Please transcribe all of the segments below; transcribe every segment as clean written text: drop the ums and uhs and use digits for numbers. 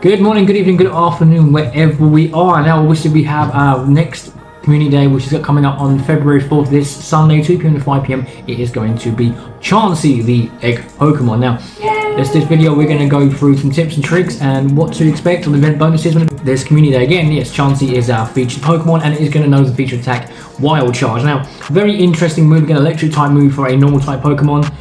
Good morning, good evening, good afternoon, wherever we are. Now, obviously, we have our next community day, which is coming up on February 4th, this Sunday, 2 p.m. to 5 p.m. It is going to be Chansey, the egg Pokemon. Now, this video, we're going to go through some tips and tricks and what to expect on the event bonuses when this community day. Again, yes, Chansey is our featured Pokemon, and it is going to know the featured attack Wild Charge. Now, very interesting move, again, electric type move for a normal type Pokemon.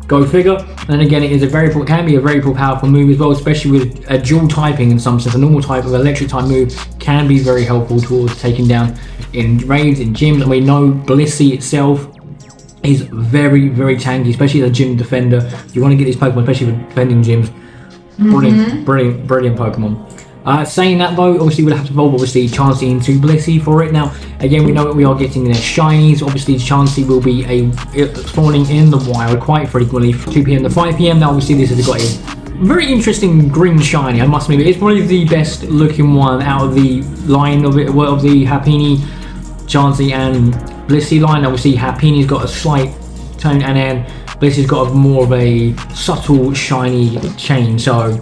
Go figure. And again, it is can be a very powerful move as well, especially with a dual typing in some sense. A normal type of electric type move can be very helpful towards taking down in raids, in gyms, and we know Blissey itself is very tanky, especially as a gym defender. If you want to get these Pokemon, especially for defending gyms, brilliant Pokemon. Saying that though, obviously we'll have to evolve Chansey into Blissey for it. Now, again, we know that we are getting their shinies. Obviously, Chansey will be spawning in the wild quite frequently, 2 p.m. to 5 p.m. Now, obviously, this has got a very interesting green shiny, I must admit. It's probably the best looking one out of the line of the Happiny, Chansey, and Blissey line. Obviously, Happini's got a slight tone, and then Blissey's got more of a subtle shiny change. So,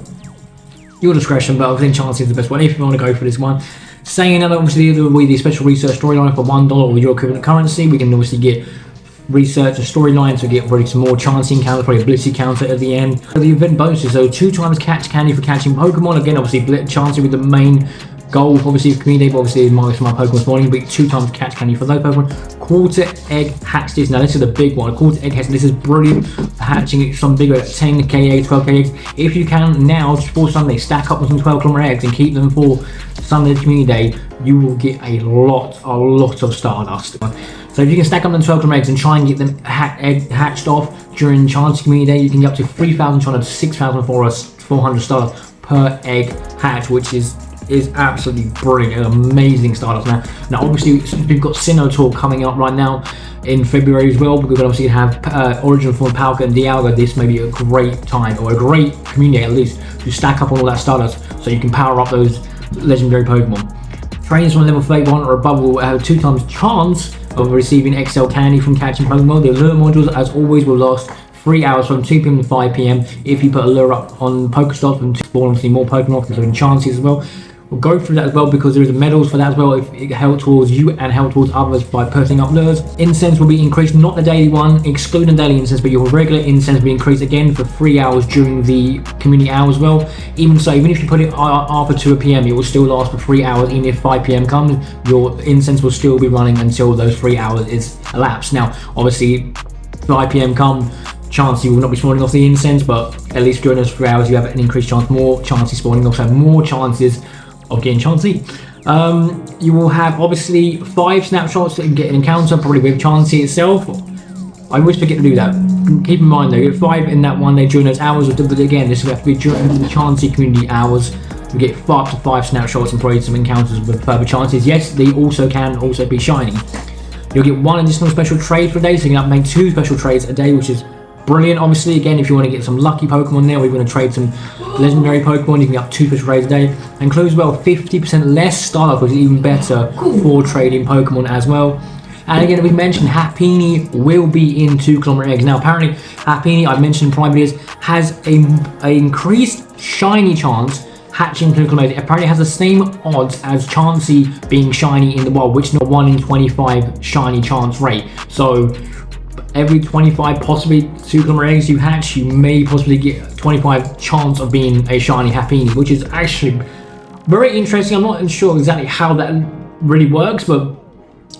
your discretion, but I think Chansey is the best one if you want to go for this one. Saying that, obviously, there will be the special research storyline for $1 or your equivalent currency. We can obviously get research and storyline to get ready some more Chansey encounters, probably a Blissey counter at the end. So the event bonuses, so 2 times catch candy for catching Pokemon. Again, obviously, Chansey with the main goal, obviously, of community, but obviously, minus my Pokemon spawning, but 2 times catch candy for those Pokemon. Quarter egg hatches. Now, this is the big one. Quarter egg hatch. This is brilliant for hatching some bigger 10k eggs, 12k eggs. If you can now, for Sunday, stack up with some 12 kilometer eggs and keep them for Sunday community day, you will get a lot of Stardust. So if you can stack up them 12 kilometer eggs and try and get them hatched off during Chansey community day, you can get up to 3,200 to 6,400 Stardust per egg hatch, which is absolutely brilliant, an amazing Stardust. Now obviously we've got Sinnoh Tour coming up right now in February as well. We're going to obviously have Origin Form, Palkia and Dialga. This may be a great time, or a great community at least, to stack up on all that Stardust so you can power up those legendary Pokemon. Trainers from level 31 or above will have 2 times chance of receiving XL candy from catching Pokemon. The alert modules, as always, will last 3 hours from 2 p.m. to 5 p.m. if you put a lure up on Pokestops and spawn obviously more Pokemon, including Chansey as well. We'll go through that as well because there is medals for that as well if it helps towards you and help towards others by putting up lures. Incense will be increased, not the daily one, excluding daily incense, but your regular incense will be increased again for 3 hours during the community hour as well. Even so, even if you put it after 2 p.m, it will still last for 3 hours. Even if 5 p.m. comes, your incense will still be running until those 3 hours is elapsed. Now, obviously, 5 p.m. come, Chansey will not be spawning off the incense, but at least during those 3 hours, you have an increased chance, more Chansey spawning, also more chances of getting Chansey. You will have obviously 5 snapshots to get an encounter, probably with Chansey itself. I always forget to do that. Keep in mind though, you get 5 in that one day during those hours, but again, this will have to be during the Chansey community hours. You get up to 5 snapshots and probably some encounters with further chances. Yes, they can also be shiny. You'll get 1 additional special trade per day, so you can make 2 special trades a day, which is brilliant. Obviously, again, if you want to get some lucky Pokemon there, we're going to trade some legendary Pokemon. You can get up 2 special trades a day. And includes as well 50% less Stardust, which is even better for trading Pokemon as well. And again, we mentioned Happiny will be in 2 kilometer eggs. Now, apparently, Happiny, I've mentioned privately, has an increased shiny chance hatching 2 kilometers. It apparently has the same odds as Chansey being shiny in the wild, which is a 1 in 25 shiny chance rate. So every 25 possibly 2 kilometer eggs you hatch, you may possibly get 25 chance of being a shiny Happiny, which is actually very interesting. I'm not sure exactly how that really works, but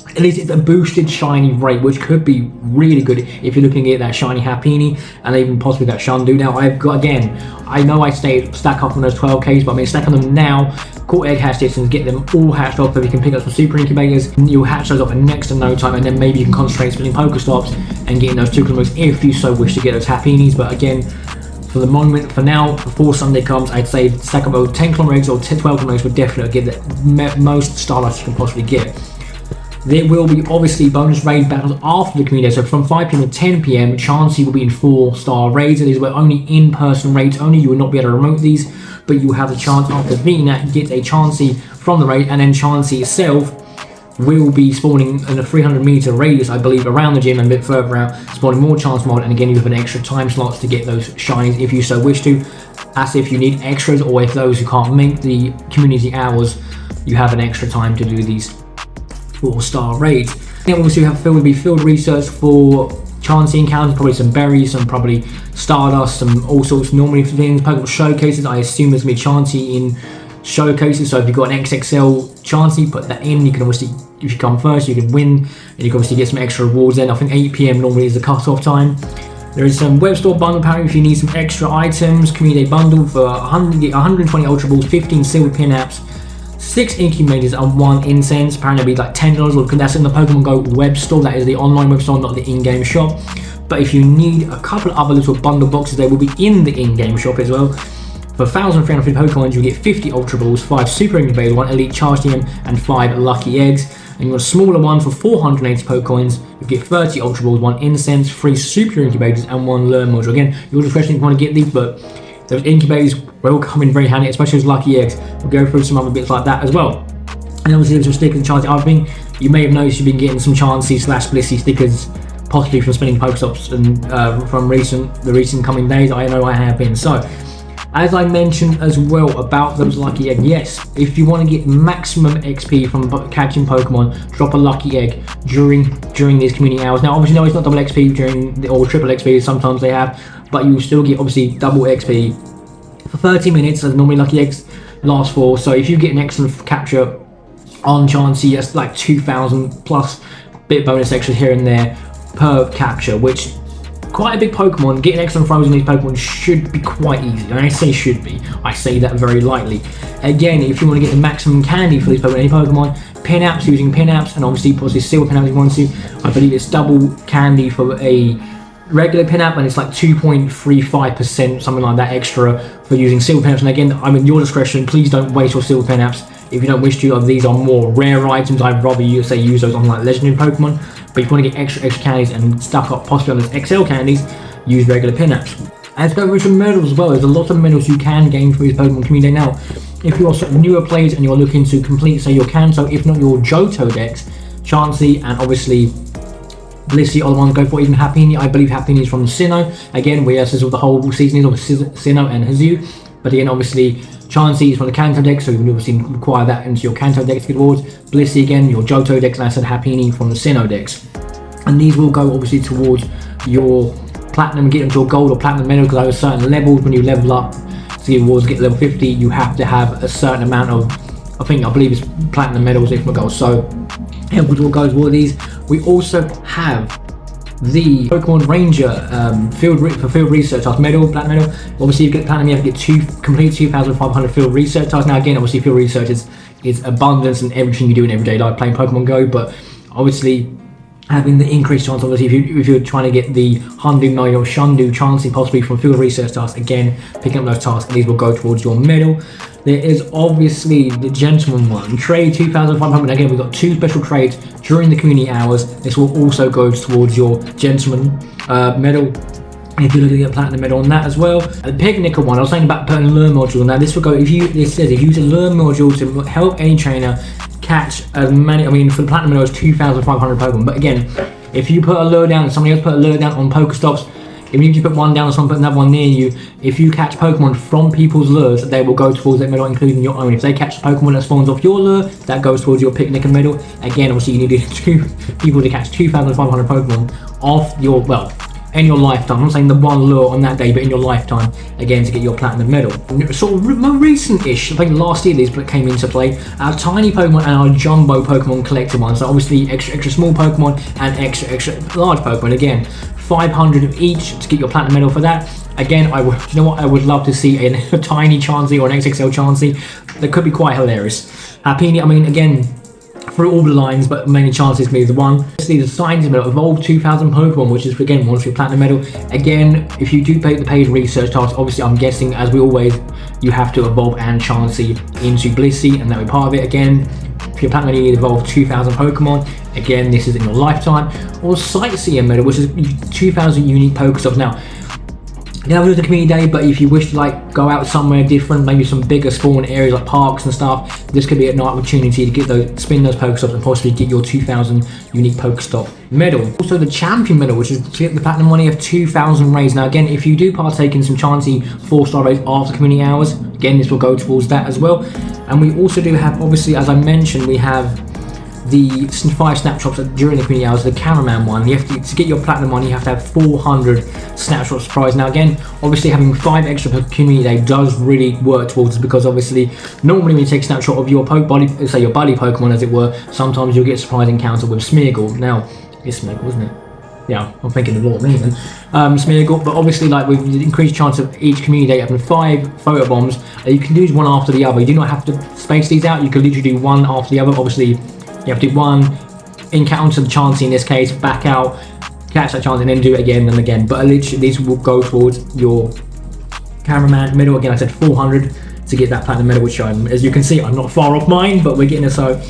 at least it's a boosted shiny rate, which could be really good if you're looking at that shiny Happiny and even possibly that Shandu. Now, I've got, again, I know I stack up on those 12Ks, but I'm going to stack on them now. Caught egg hatch distance, get them all hatched off so you can pick up some super incubators. You'll hatch those off in next to no time, and then maybe you can concentrate spinning Pokestops and getting those 2 kilometers if you so wish to get those Happinis. But again, for the moment, for now, before Sunday comes, I'd say stack up over 10 kilometer eggs or 12 kilometer eggs would definitely get the most Stardust you can possibly get. There will be obviously bonus raid battles after the community, so from 5 p.m. to 10 p.m, Chansey will be in 4-star raids, and these were only in-person raids only. You will not be able to remote these, but you will have the chance after beating that, get a Chansey from the raid, and then Chansey itself will be spawning in a 300 meter radius, I believe, around the gym and a bit further out, spawning more chance mod, and again you have an extra time slots to get those shinies if you so wish to. As if you need extras, or if those who can't make the community hours, you have an extra time to do these 4-star raids. Then we also have field research for Chansey encounters, probably some berries, some probably Stardust, some all sorts of normally things. Pokemon showcases, I assume there's going to be Chansey in showcases, so if you've got an XXL Chansey, put that in. You can obviously, if you come first, you can win, and you can obviously get some extra rewards then. I think 8 PM normally is the cut-off time. There is some web store bundle apparently if you need some extra items. Community bundle for 120 Ultra Balls, 15 silver pin apps, 6 incubators and 1 incense. Apparently it'll be like $10, or that's in the Pokemon Go web store. That is the online web store, not the in-game shop. But if you need a couple of other little bundle boxes, they will be in the in-game shop as well. For 1,350 Pokemon, you get 50 Ultra Balls, 5 Super Incubators, 1 Elite Charge TM, and 5 Lucky Eggs. And you want a smaller one for 480 Pokecoins, you get 30 Ultra Balls, 1 Incense, 3 Super Incubators, and 1 Learn Module. Again, you're just questioning if you want to get these, but those incubators will come in very handy, especially those Lucky Eggs. We'll go through some other bits like that as well. And obviously there's some stickers and Chansey. Other thing, you may have noticed you've been getting some Chansey/Blissey stickers, possibly from spending Pokestops and from the recent coming days. I know I have been. So, as I mentioned as well about those Lucky Egg, yes, if you want to get maximum XP from catching Pokemon, drop a Lucky Egg during these community hours. Now, obviously, no, it's not double XP or triple XP. Sometimes they have, but you will still get obviously double XP for 30 minutes, as normally Lucky Eggs last for. So, if you get an excellent capture on Chansey, that's like 2,000 plus bit bonus extra here and there per capture, which quite a big Pokemon. Getting excellent throws on these Pokemon should be quite easy. And I say should be, I say that very lightly. Again, if you want to get the maximum candy for these Pokemon, any Pokemon, pin apps, using pin apps, and obviously possibly silver pin apps if you want to. I believe it's double candy for a regular pin app, and it's like 2.35%, something like that, extra for using silver pin apps. And again, I'm at your discretion. Please don't waste your silver pin apps if you don't wish to. These are more rare items. I'd rather you say use those on like legendary Pokemon. But if you want to get extra candies and stuck up possibly on those XL candies, use regular pin apps. Let's go through some medals as well. There's a lot of medals you can gain from these Pokemon community. Now, if you are sort of newer players and you're looking to complete, say, your Kanto, if not your Johto decks, Chansey and obviously Blissey are the ones to go for. Even Happiny, I believe Happiny is from Sinnoh. Again, we as the whole season is of Sinnoh and Hazu. But again, obviously, Chansey is from the Kanto deck, so you can obviously require that into your Kanto decks to get awards. Blissey again, your Johto decks, and I said Happiny from the Sinnoh decks. And these will go obviously towards your platinum, get into your gold or platinum medal, because over certain levels, when you level up to get awards, get level 50, you have to have a certain amount of, I believe it's platinum medals if not gold. So, yeah, which will go towards these. We also have the Pokemon Ranger field research task medal, platinum medal. Obviously, you get platinum, you have to get complete 2,500 field research tasks. Now, again, obviously, field research is abundance in everything you do in everyday life, playing Pokemon Go. But obviously, having the increased chance, obviously, if you're trying to get the Hundu, Nine, or Shundu Chansey possibly from field research tasks, again, picking up those tasks, and these will go towards your medal. There is obviously the Gentleman one. Trade 2,500. Again, we've got 2 special trades during the community hours. This will also go towards your Gentleman medal. If you're looking to get a platinum medal on that as well. The Picnicker one, I was saying about putting a lure module. Now, this will go, it says if you use a lure module to help any trainer catch as many, for the platinum medal, it's 2,500 Pokemon. But again, if you put a lure down and somebody else put a lure down on Pokestops, even if you put one down and someone put another one near you, if you catch Pokemon from people's lures, they will go towards that medal, including your own. If they catch Pokemon that spawns off your lure, that goes towards your Picnicker medal. Again, obviously, you need 2 people to catch 2,500 Pokemon off your, in your lifetime. I'm not saying the one lure on that day, but in your lifetime, again, to get your platinum medal. Sort of more recent-ish, I think last year these came into play, our tiny Pokemon and our jumbo Pokemon collector one. So obviously extra small Pokemon and extra large Pokemon. Again, 500 of each to get your platinum medal for that. Again, I would love to see a tiny Chansey or an XXL Chansey. That could be quite hilarious. Happiny, again, through all the lines, but mainly Chansey is going to be the one. The Science medal, evolve 2,000 Pokemon, which is again one for your platinum medal. Again, if you do pay the paid research task, obviously I'm guessing, as we always, you have to evolve and Chansey into Blissey, and that will be part of it. Again, for your platinum medal, you need to evolve 2,000 Pokemon. Again, this is in your lifetime. Or Sightseer medal, which is 2,000 unique Pokestops. Now, You have a look at the community day, but if you wish to like go out somewhere different, maybe some bigger spawn areas like parks and stuff, this could be a nice opportunity to get those, spin those Pokestops and possibly get your 2000 unique Pokestop medal. Also the champion medal, which is to get the platinum money of 2000 raids. Now again, if you do partake in some Chansey 4-star raids after community hours, again this will go towards that as well. And we also do have, obviously as I mentioned, we have the 5 snapshots during the community hours, the cameraman one. You have to get your platinum one, you have to have 400 snapshots prize. Now again, obviously having 5 extra per community day does really work towards this, because obviously normally when you take a snapshot of your say your buddy Pokemon as it were, sometimes you'll get a surprise encounter with Smeargle. Now it's Smeargle, isn't it? Yeah, I'm thinking of Lord Meason. Smeargle, but obviously like with the increased chance of each community day having 5 photo bombs, you can do one after the other. You do not have to space these out, you can literally do one after the other. Obviously you have to do one, encounter the Chansey in this case, back out, catch that chance, and then do it again and again. But literally these will go towards your cameraman medal. Again, I said 400 to get that platinum medal, which I'm, as you can see, I'm not far off mine, but we're getting it. So,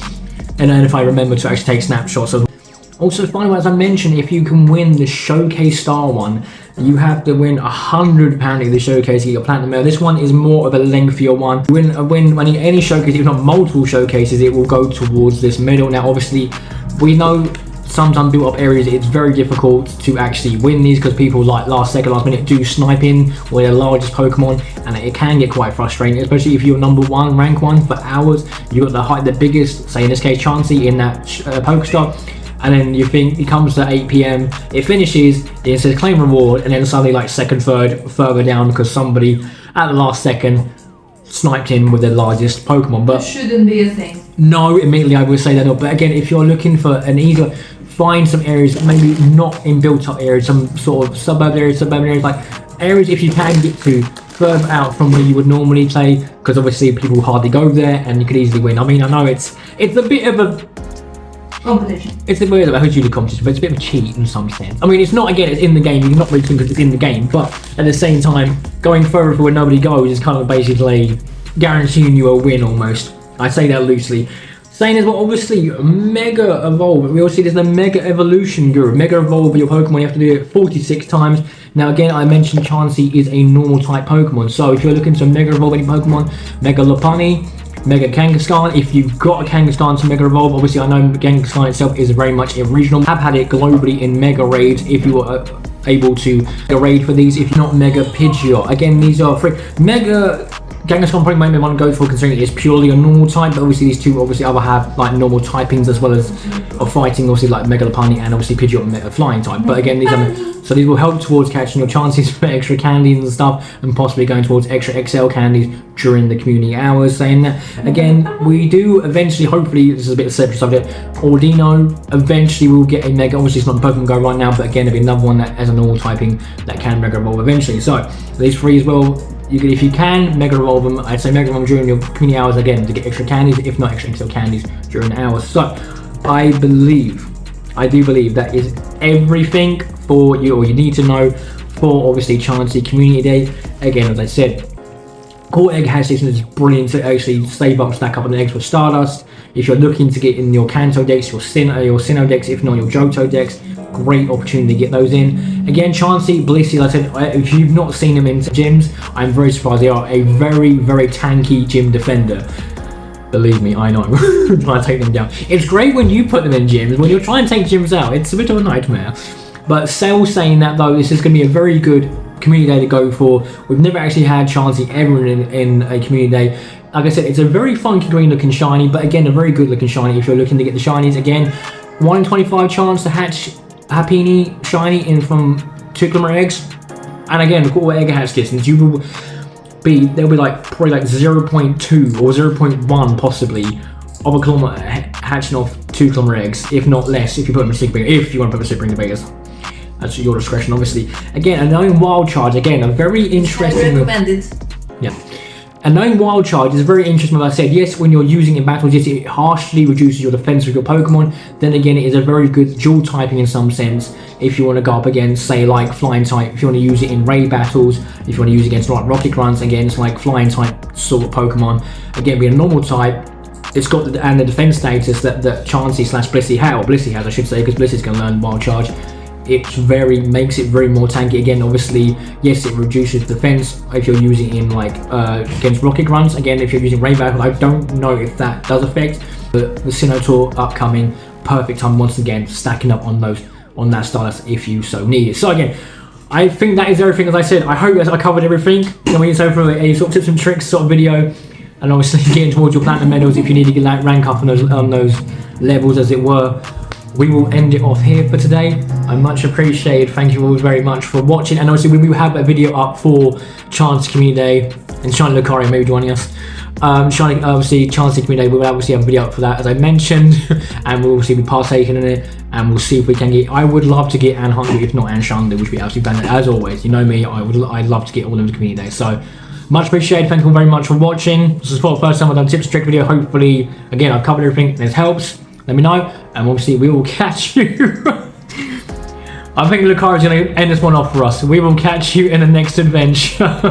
and then if I remember to actually take snapshots of. Also, finally, as I mentioned, if you can win the Showcase Star one, you have to win 100 apparently the Showcase to get your platinum medal. This one is more of a lengthier one. Win any showcase, if not multiple showcases, it will go towards this medal. Now, obviously, we know sometimes built up areas it's very difficult to actually win these, because people like last minute do snipe in with their largest Pokemon, and it can get quite frustrating, especially if you're number 1, rank 1 for hours. You got the biggest, say in this case Chansey in that Pokestop. And then you think it comes to 8 PM, it finishes, it says claim reward, and then suddenly like second, third, further down because somebody at the last second sniped in with their largest Pokemon. But it shouldn't be a thing. No, immediately I would say that. But again, if you're looking for an easier, find some areas, maybe not in built up areas, some sort of suburban areas, like areas if you can get to further out from where you would normally play, because obviously people hardly go there and you could easily win. I mean, I know it's a bit of a competition. It's a bit of a hoochie competition, but it's a bit of a cheat in some sense. I mean, it's not, again, it's in the game, you're not really because it's in the game, but at the same time, going further where nobody goes is kind of basically guaranteeing you a win almost. I say that loosely. Saying as well, obviously, Mega Evolve. We all see there's the Mega Evolution Guru. Mega Evolve your Pokemon, you have to do it 46 times. Now again, I mentioned Chansey is a normal type Pokemon, so if you're looking to Mega Evolve any Pokemon, Mega Lopunny, Mega Kangaskhan, if you've got a Kangaskhan to Mega Evolve, obviously I know Kangaskhan itself is very much a regional. I've had it globally in Mega Raids if you were able to raid for these. If you're not Mega Pidgeot, again these are free. Mega Kangaskhan probably might be one to go for, considering it's purely a normal type, but obviously these two obviously other have like normal typings as well as of fighting, obviously like Mega Lopunny and obviously Pidgeot a flying type. But again, these are, so these will help towards catching your chances for extra candies and stuff, and possibly going towards extra XL candies during the community hours. Saying that, again, we do eventually, hopefully, this is a bit of a separate subject, Ordino eventually will get a Mega, obviously it's not Pokemon Go right now, but again it'll be another one that has a normal typing that can Mega Evolve eventually. So these three as well, you can, if you can, Mega Evolve them. I'd say Mega Evolve during your community hours again to get extra candies, if not extra XL candies during the hours. So I do believe that is everything for you, or you need to know for obviously Chansey Community Day. Again, as I said, Core Egg Hatch Station is brilliant to actually save up, stack up on the eggs for Stardust. If you're looking to get in your Kanto decks, your Sinnoh decks, if not your Johto decks, great opportunity to get those in. Again, Chansey, Blissey, like I said, if you've not seen them in gyms, I'm very surprised. They are a very, very tanky gym defender. Believe me, I know. Trying to take them down. It's great when you put them in gyms. When you're trying to take gyms out, it's a bit of a nightmare. But Cell saying that though, this is going to be a very good community day to go for. We've never actually had Chansey ever in a community day. Like I said, it's a very funky green looking shiny, but again, a very good looking shiny if you're looking to get the shinies. Again, 1 in 25 chance to hatch Happiny shiny in from 2 Glimmer eggs. And again, the Core Egg Hatch distance, you will be, there'll be like probably like 0.2 or 0.1 possibly of a Glimmer hatching off 2 Glimmer eggs, if not less, if you put them in Super Ring, if you want to put them in Super Ring Vegas. That's at your discretion, obviously. Again, a knowing Wild Charge, again, a very interesting. Recommended. Yeah. And knowing Wild Charge is very interesting. Like I said, yes, when you're using it in battles, yes, it harshly reduces your defense with your Pokemon. Then again, it is a very good dual typing in some sense. If you want to go up against, say, like Flying type, if you want to use it in raid battles, if you want to use it against like Rocket Grunts, against like Flying type sort of Pokemon, again, being a normal type, it's got the defense status that Chansey / Blissey has, I should say, because Blissey's going to learn Wild Charge. makes it very more tanky. Again, obviously, yes, it reduces defense if you're using it in like against rocket grunts. Again, if you're using rain battle, I don't know if that does affect, but the Sinnoh upcoming, perfect time once again, stacking up on that Stardust if you so need it. So again, I think that is everything. As I said, I hope that I covered everything. Then we go through a sort of tips and tricks sort of video, and obviously getting towards your platinum medals if you need to get like rank up on those levels, as it were. We will end it off here for today. I much appreciate. Thank you all very much for watching. And obviously, we will have a video up for Chansey Community Day and Shiny Lucario maybe joining us. Obviously, Chansey Community Day, we will obviously have a video up for that, as I mentioned, and we'll obviously be partaking in it, and we'll see if we can get. I would love to get Anne Hungry, if not Anne Shanda, which would be absolutely fantastic. As always, you know me, I'd love to get all of them to Community Day. So, much appreciated. Thank you all very much for watching. This is for the first time I've done a tips and trick video. Hopefully, again, I've covered everything. This helps. Let me know, and obviously we will catch you. I think Lucario's going to end this one off for us. We will catch you in the next adventure.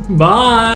Bye.